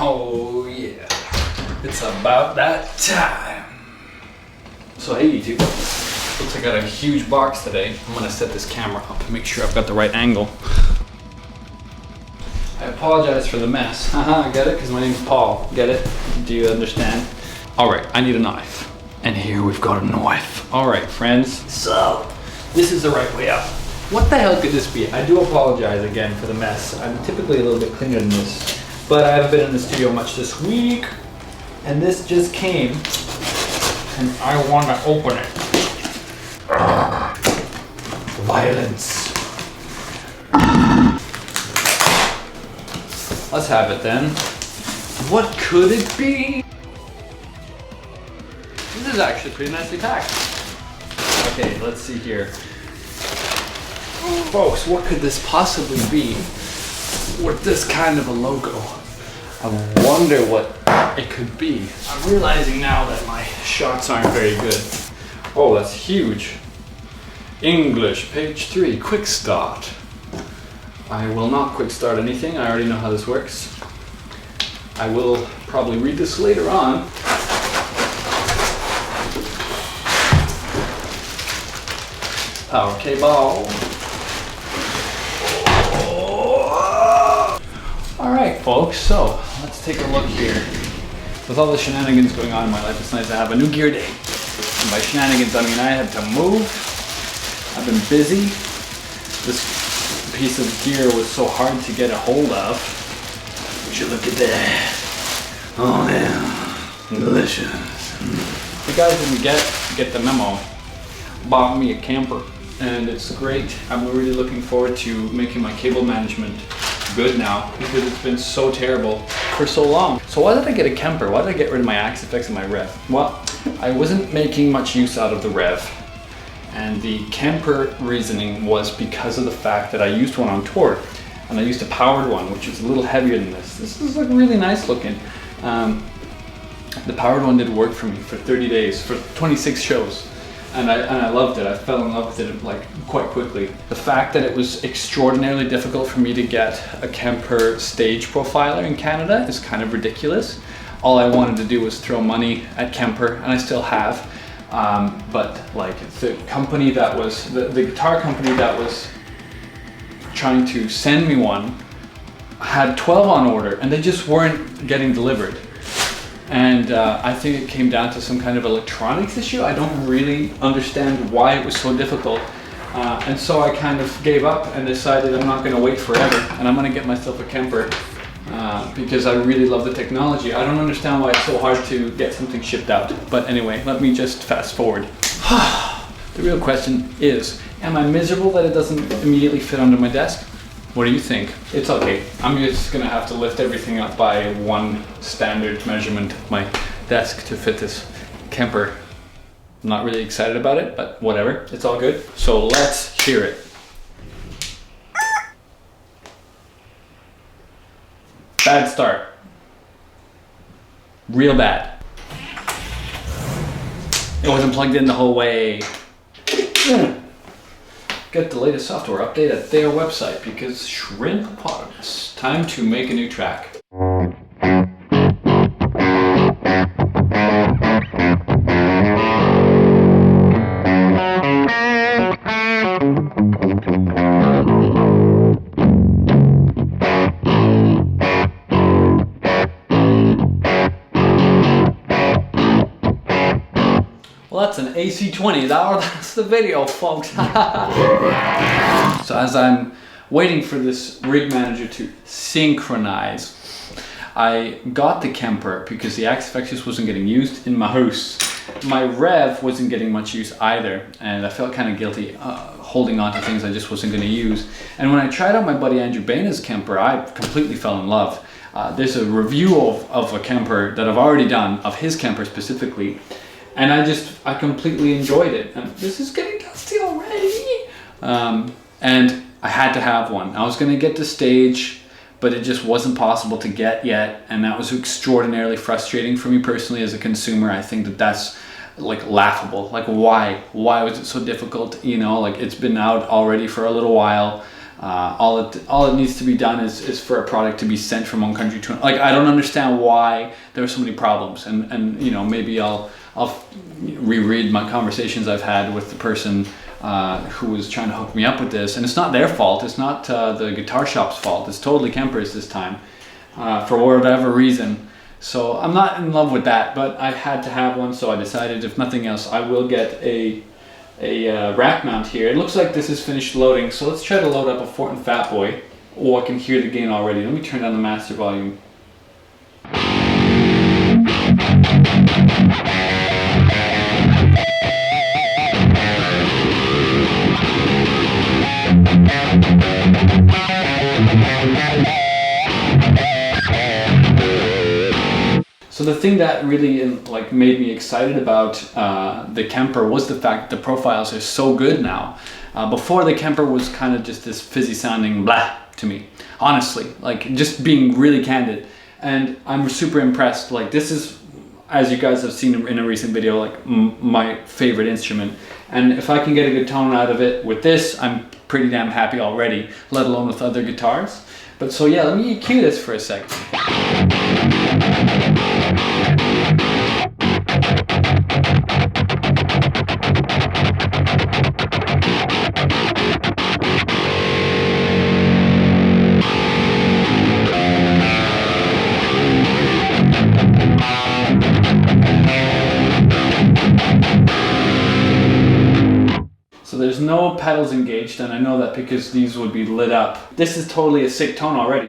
Oh yeah, it's about that time. So hey YouTube, looks like I got a huge box today. I'm gonna set this camera up and make sure I've got the right angle. I apologize for the mess. Haha, get it? Because my name's Paul. Get it? Do you understand? All right, I need a knife. And here we've got a knife. All right, friends. So, this is the right way up. What the hell could this be? I do apologize again for the mess. I'm typically a little bit cleaner than this, but I haven't been in the studio much this week. And this just came, and I want to open it. Violence. Let's have it then. What could it be? This is actually pretty nicely packed. Okay, let's see here. Folks, what could this possibly be with this kind of a logo? I wonder what it could be. I'm realizing now that my shots aren't very good. Oh, that's huge. English, page 3, quick start. I will not quick start anything. I already know how this works. I will probably read this later on. Power cable. All right, folks, so let's take a look here. With all the shenanigans going on in my life, it's nice to have a new gear day. And by shenanigans, I mean I had to move. I've been busy. This piece of gear was so hard to get a hold of. Would you look at that? Oh yeah, delicious. If you guys didn't get the memo, bought me a Kemper, and it's great. I'm really looking forward to making my cable management good now, because it's been so terrible for so long. So why did I get a Kemper? Why did I get rid of my Axe-Fx and my Rev? Well, I wasn't making much use out of the Rev, and the Kemper reasoning was because of the fact that I used one on tour, and I used a powered one, which is a little heavier than this. This is like really nice looking. The powered one did work for me for 30 days, for 26 shows. And I loved it. I fell in love with it like quite quickly. The fact that it was extraordinarily difficult for me to get a Kemper stage profiler in Canada is kind of ridiculous. All I wanted to do was throw money at Kemper, and I still have. But like the company that was, the guitar company that was trying to send me one had 12 on order, and they just weren't getting delivered. And I think it came down to some kind of electronics issue. I don't really understand why it was so difficult. And so I kind of gave up and decided I'm not going to wait forever, and I'm going to get myself a Kemper because I really love the technology. I don't understand why it's so hard to get something shipped out. But anyway, let me just fast forward. The real question is, am I miserable that it doesn't immediately fit under my desk? What do you think? It's okay. I'm just gonna have to lift everything up by one standard measurement of my desk to fit this Kemper. I'm not really excited about it, but whatever. It's all good. So let's hear it. Bad start. Real bad. It wasn't plugged in the whole way. Get the latest software update at their website, because Shrimpopotamus. Time to make a new track. Well, that's an AC-20. That's the video, folks. So as I'm waiting for this rig manager to synchronize, I got the Kemper because the Axe-Fx just wasn't getting used in my house. My Rev wasn't getting much use either, and I felt kind of guilty holding on to things I just wasn't going to use. And when I tried out my buddy Andrew Baina's Kemper, I completely fell in love. There's a review of a Kemper that I've already done, of his Kemper specifically. And I completely enjoyed it. And this is getting dusty already. And I had to have one. I was gonna get the stage, but it just wasn't possible to get yet. And that was extraordinarily frustrating for me personally as a consumer. I think that that's like laughable. Like why was it so difficult? You know, like it's been out already for a little while. All it needs to be done is for a product to be sent from one country to another. Like, I don't understand why there are so many problems, and you know, maybe I'll reread my conversations I've had with the person who was trying to hook me up with this, and it's not their fault. It's not the guitar shop's fault. It's totally Kemper's this time, for whatever reason. So I'm not in love with that, but I had to have one, so I decided, if nothing else, I will get a rack mount here. It looks like this is finished loading, so let's try to load up a Fortin Fat Boy. Oh, I can hear the gain already. Let me turn down the master volume. So the thing that really like made me excited about the Kemper was the fact that the profiles are so good now. Before, the Kemper was kind of just this fizzy sounding blah to me, honestly, like, just being really candid. And I'm super impressed. Like, this is, as you guys have seen in a recent video, like my favorite instrument. And if I can get a good tone out of it with this, I'm pretty damn happy already, let alone with other guitars. But so yeah, let me EQ this for a second. So there's no pedals engaged, and I know that because these would be lit up. This is totally a sick tone already.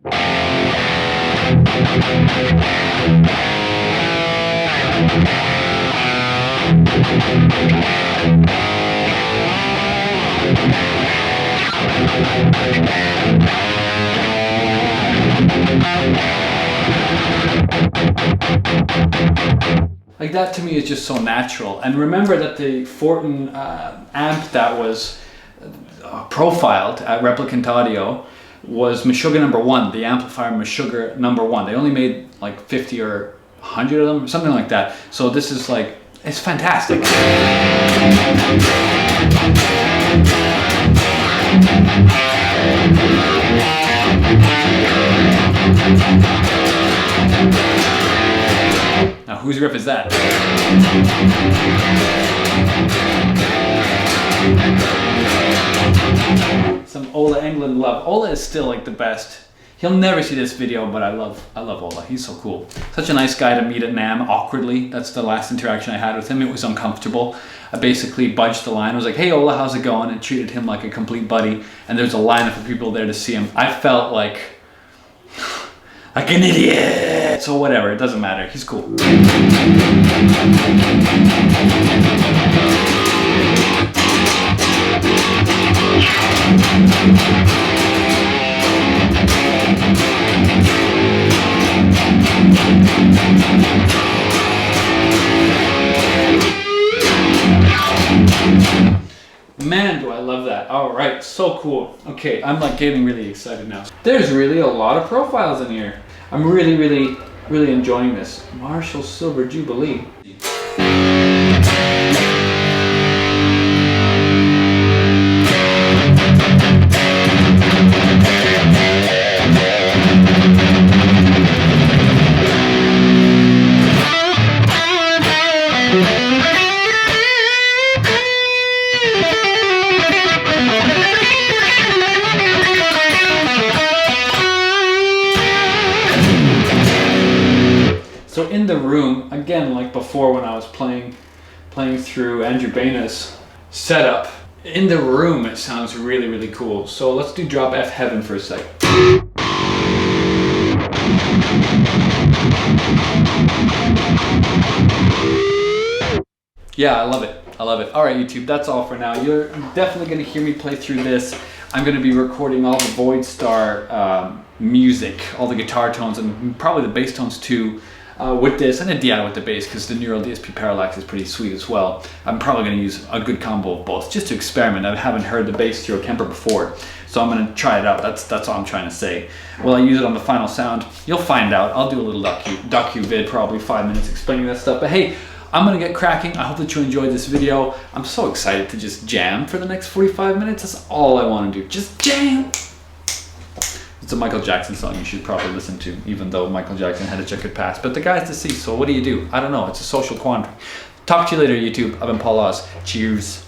Like, that to me is just so natural. And remember that the Fortin amp that was profiled at Replicant Audio was Meshuggah #1, the amplifier Meshuggah #1. They only made like 50 or 100 of them, something like that. So this is like, it's fantastic. Now, whose riff is that? Some Ola England love. Ola is still like the best. He'll never see this video, but I love Ola. He's so cool. Such a nice guy to meet at NAMM awkwardly. That's the last interaction I had with him. It was uncomfortable. I basically budged the line. I was like, "Hey Ola, how's it going?" and treated him like a complete buddy. And there's a lineup of people there to see him. I felt like an idiot. So whatever, it doesn't matter. He's cool. Man, do I love that. All right, so cool. Okay, I'm like getting really excited now. There's really a lot of profiles in here. I'm really enjoying this. Marshall Silver Jubilee. So in the room, again, like before when I was playing through Andrew Baina's setup, in the room it sounds really cool. So let's do Drop F Heaven for a sec. Yeah, I love it. I love it. All right, YouTube, that's all for now. You're definitely going to hear me play through this. I'm going to be recording all the Void Star music, all the guitar tones, and probably the bass tones too, with this, and a DI with the bass, because the Neural DSP Parallax is pretty sweet as well. I'm probably going to use a good combo of both, just to experiment. I haven't heard the bass through a Kemper before, so I'm going to try it out. That's all I'm trying to say. Will I use it on the final sound? You'll find out. I'll do a little docu vid, probably 5 minutes explaining that stuff. But hey, I'm gonna get cracking. I hope that you enjoyed this video. I'm so excited to just jam for the next 45 minutes. That's all I want to do. Just jam. It's a Michael Jackson song you should probably listen to, even though Michael Jackson had a checkered past. But the guy's deceased, so what do you do? I don't know. It's a social quandary. Talk to you later, YouTube. I've been Paul Oz. Cheers.